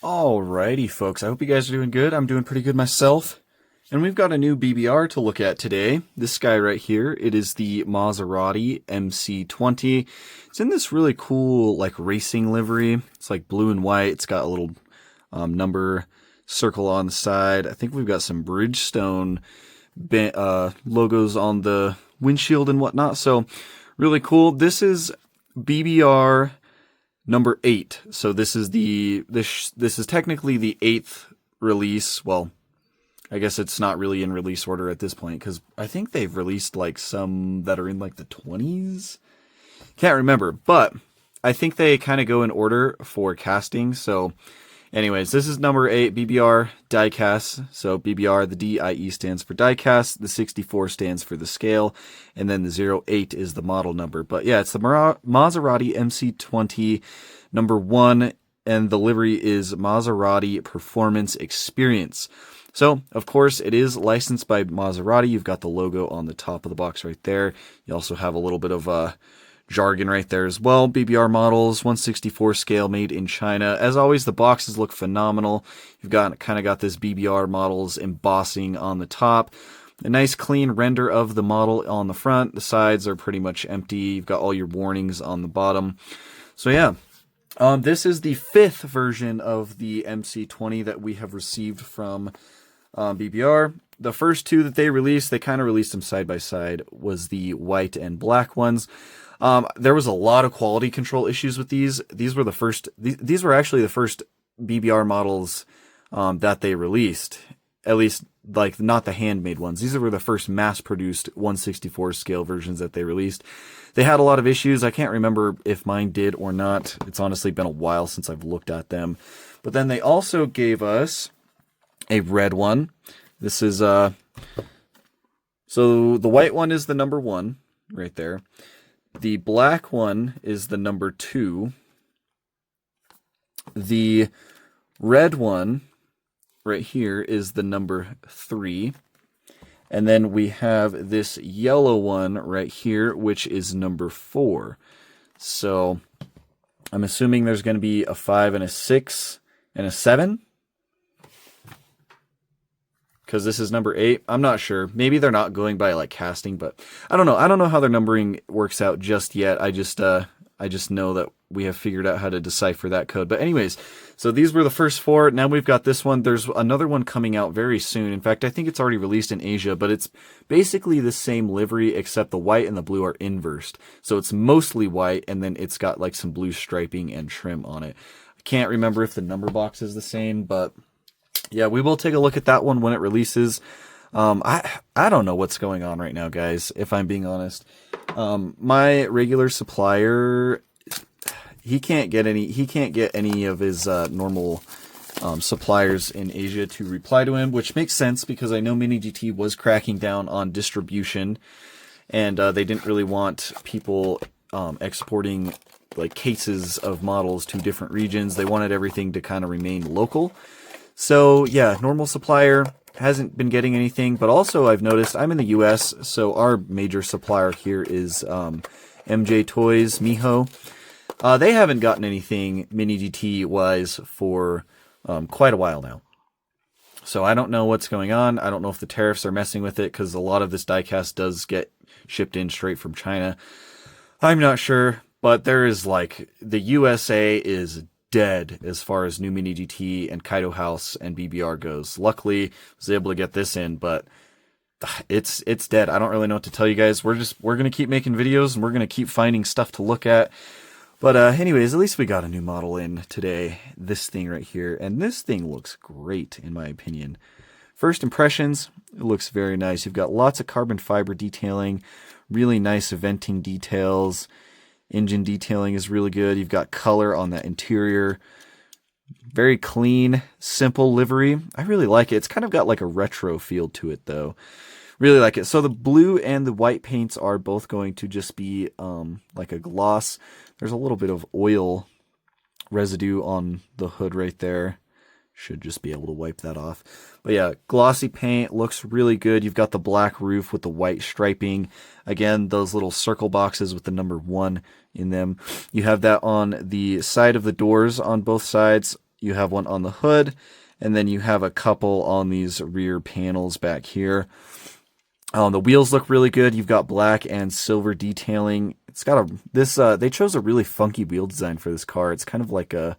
Alrighty, folks. I hope you guys are doing good. I'm doing pretty good myself. And we've got a new BBR to look at today. This guy right here, it is the Maserati MC20. It's in this really cool, like, racing livery. It's like blue and white. It's got a little number circle on the side. I think we've got some Bridgestone logos on the windshield and whatnot. So, really cool. This is BBR number 8. So this is this is technically the 8th release. Well, I guess it's not really in release order at this point because I think they've released like some that are in like the 20s. Can't remember, but I think they kind of go in order for casting. So anyways, this is number 8, BBR Diecast. So BBR, the DIE stands for Diecast, the 64 stands for the scale, and then the 08 is the model number. But yeah, it's the Maserati MC20 number 1, and the livery is Maserati Performance Experience. So, of course, it is licensed by Maserati. You've got the logo on the top of the box right there. You also have a little bit of jargon right there as well. BBR models, 1/64 scale, made in China. As always, the boxes look phenomenal. You've got kind of got this BBR models embossing on the top. A nice clean render of the model on the front. The sides are pretty much empty. You've got all your warnings on the bottom. So yeah, this is the 5th version of the MC20 that we have received from BBR. The first 2 that they released, they kind of released them side by side, was the white and black ones. There was a lot of quality control issues with these. These were the first. These were actually the first BBR models that they released. At least, like, not the handmade ones. These were the first mass-produced 1/64 scale versions that they released. They had a lot of issues. I can't remember if mine did or not. It's honestly been a while since I've looked at them. But then they also gave us a red one. This is so the white one is the number 1 right there. The black one is the number 2. The red one right here is the number 3. And then we have this yellow one right here, which is number 4. So I'm assuming there's going to be a 5 and a 6 and a 7. Because this is number 8. I'm not sure. Maybe they're not going by like casting, but I don't know. I don't know how their numbering works out just yet. I just know that we have figured out how to decipher that code. But anyways, so these were the first 4. Now we've got this one. There's another one coming out very soon. In fact, I think it's already released in Asia, but it's basically the same livery except the white and the blue are inversed. So it's mostly white and then it's got like some blue striping and trim on it. I can't remember if the number box is the same, but yeah, we will take a look at that one when it releases. I don't know what's going on right now, guys, if I'm being honest. My regular supplier, he can't get any of his normal suppliers in Asia to reply to him, which makes sense because I know Mini GT was cracking down on distribution, and they didn't really want people exporting like cases of models to different regions. They wanted everything to kind of remain local. So yeah, normal supplier hasn't been getting anything, but also I've noticed I'm in the US, so our major supplier here is MJ Toys, Miho. They haven't gotten anything Mini GT wise for quite a while now. So I don't know what's going on. I don't know if the tariffs are messing with it because a lot of this diecast does get shipped in straight from China. I'm not sure, but there is like the USA is dead as far as new Mini GT and Kaido House and BBR goes. Luckily, I was able to get this in, but it's dead. I don't really know what to tell you guys. We're gonna keep making videos and we're gonna keep finding stuff to look at. But anyways, at least we got a new model in today. This thing right here, and this thing looks great in my opinion. First impressions, it looks very nice. You've got lots of carbon fiber detailing, really nice venting details. Engine detailing is really good. You've got color on that interior. Very clean, simple livery. I really like it. It's kind of got like a retro feel to it though. Really like it. So the blue and the white paints are both going to just be like a gloss. There's a little bit of oil residue on the hood right there. Should just be able to wipe that off. But yeah, glossy paint, looks really good. You've got the black roof with the white striping. Again, those little circle boxes with the number 1 in them. You have that on the side of the doors on both sides. you have one on the hood, and then you have a couple on these rear panels back here. The wheels look really good. You've got black and silver detailing. It's got they chose a really funky wheel design for this car. It's kind of like a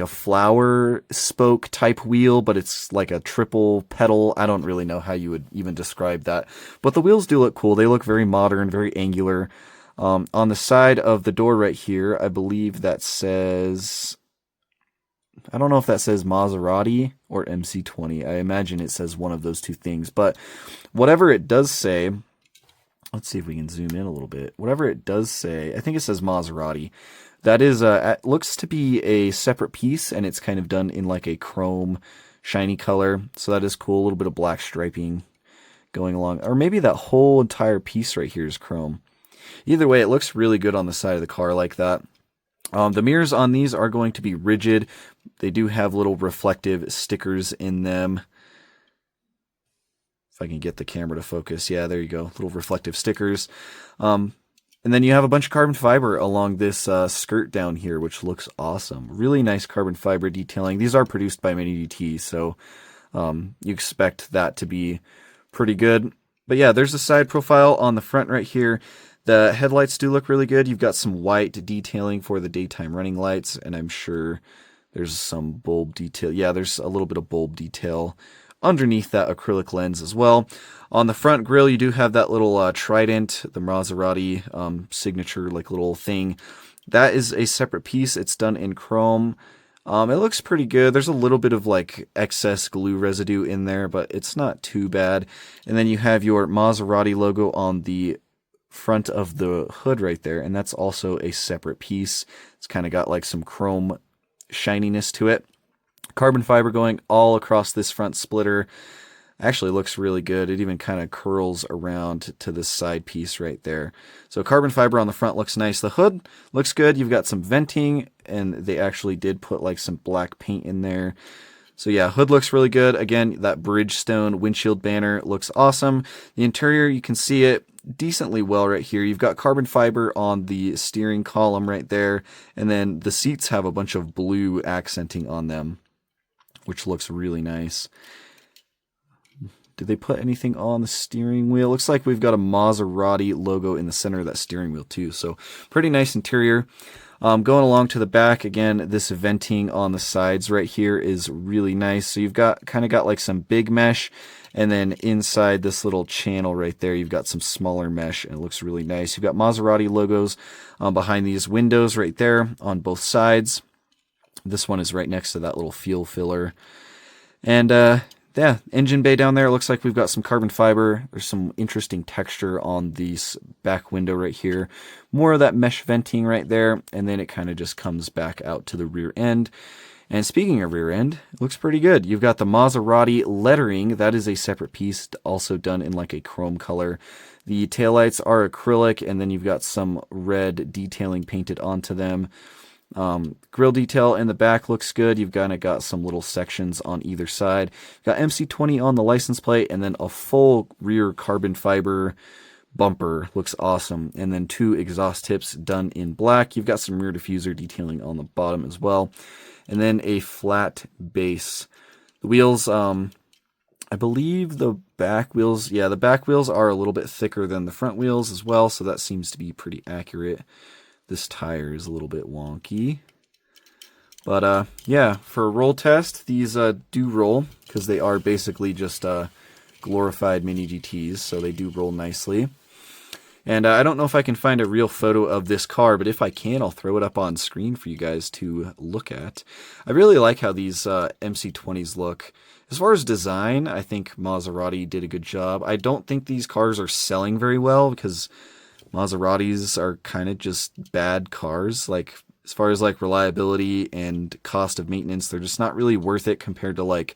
flower spoke type wheel, but it's like a triple pedal. I don't really know how you would even describe that, but the wheels do look cool. They look very modern, very angular. On the side of the door right here, I believe that says, I don't know if that says Maserati or MC20. I imagine it says one of those two things, but whatever it does say, let's see if we can zoom in a little bit. Whatever it does say, I think it says Maserati. That is, it looks to be a separate piece, and it's kind of done in like a chrome shiny color. So that is cool. A little bit of black striping going along, or maybe that whole entire piece right here is chrome. Either way, it looks really good on the side of the car like that. The mirrors on these are going to be rigid. They do have little reflective stickers in them. If I can get the camera to focus. Yeah, there you go. Little reflective stickers. And then you have a bunch of carbon fiber along this skirt down here, which looks awesome. Really nice carbon fiber detailing. These are produced by Mini GT, so you expect that to be pretty good. But yeah, there's a side profile on the front right here. The headlights do look really good. You've got some white detailing for the daytime running lights, and I'm sure there's some bulb detail. Yeah, there's a little bit of bulb detail underneath that acrylic lens as well. On the front grille, you do have that little trident, the Maserati signature like little thing. That is a separate piece. It's done in chrome. It looks pretty good. There's a little bit of like excess glue residue in there, but it's not too bad. And then you have your Maserati logo on the front of the hood right there, and that's also a separate piece. It's kind of got like some chrome shininess to it. Carbon fiber going all across this front splitter. Actually looks really good. It even kind of curls around to this side piece right there. So carbon fiber on the front looks nice. The hood looks good. You've got some venting, and they actually did put like some black paint in there. So yeah, hood looks really good. Again, that Bridgestone windshield banner looks awesome. The interior, you can see it decently well right here. You've got carbon fiber on the steering column right there, and then the seats have a bunch of blue accenting on them, which looks really nice. Did they put anything on the steering wheel? Looks like we've got a Maserati logo in the center of that steering wheel too, so pretty nice interior. Going along to the back, again, this venting on the sides right here is really nice. So you've got kind of got like some big mesh, and then inside this little channel right there, you've got some smaller mesh, and it looks really nice. You've got Maserati logos behind these windows right there on both sides. This one is right next to that little fuel filler. And yeah, engine bay down there. It looks like we've got some carbon fiber. There's some interesting texture on this back window right here. More of that mesh venting right there, and then it kind of just comes back out to the rear end. And speaking of rear end, it looks pretty good. You've got the Maserati lettering. That is a separate piece, also done in like a chrome color. The taillights are acrylic, and then you've got some red detailing painted onto them. Grille detail in the back looks good. You've kind of got some little sections on either side. You've got MC20 on the license plate, and then a full rear carbon fiber bumper. Looks awesome. And then 2 exhaust tips done in black. You've got some rear diffuser detailing on the bottom as well. And then a flat base. The wheels, I believe the back wheels, yeah, the back wheels are a little bit thicker than the front wheels as well, so that seems to be pretty accurate. This tire is a little bit wonky. But yeah, for a roll test, these do roll, because they are basically just glorified Mini GTs, so they do roll nicely. And I don't know if I can find a real photo of this car, but if I can, I'll throw it up on screen for you guys to look at. I really like how these MC20s look. As far as design, I think Maserati did a good job. I don't think these cars are selling very well, because Maseratis are kind of just bad cars. Like, as far as like reliability and cost of maintenance, they're just not really worth it compared to like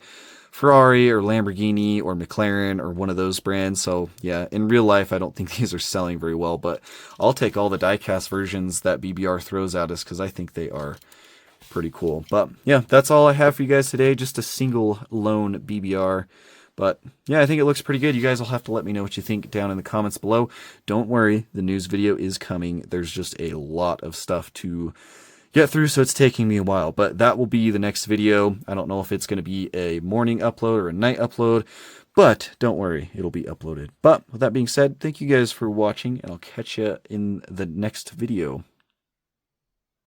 Ferrari or Lamborghini or McLaren or one of those brands. So yeah, in real life, I don't think these are selling very well, but I'll take all the diecast versions that BBR throws at us, because I think they are pretty cool. But yeah, that's all I have for you guys today. Just a single lone BBR. But yeah, I think it looks pretty good. You guys will have to let me know what you think down in the comments below. Don't worry, the news video is coming. There's just a lot of stuff to get through, so it's taking me a while. But that will be the next video. I don't know if it's going to be a morning upload or a night upload, but don't worry, it'll be uploaded. But with that being said, thank you guys for watching, and I'll catch you in the next video.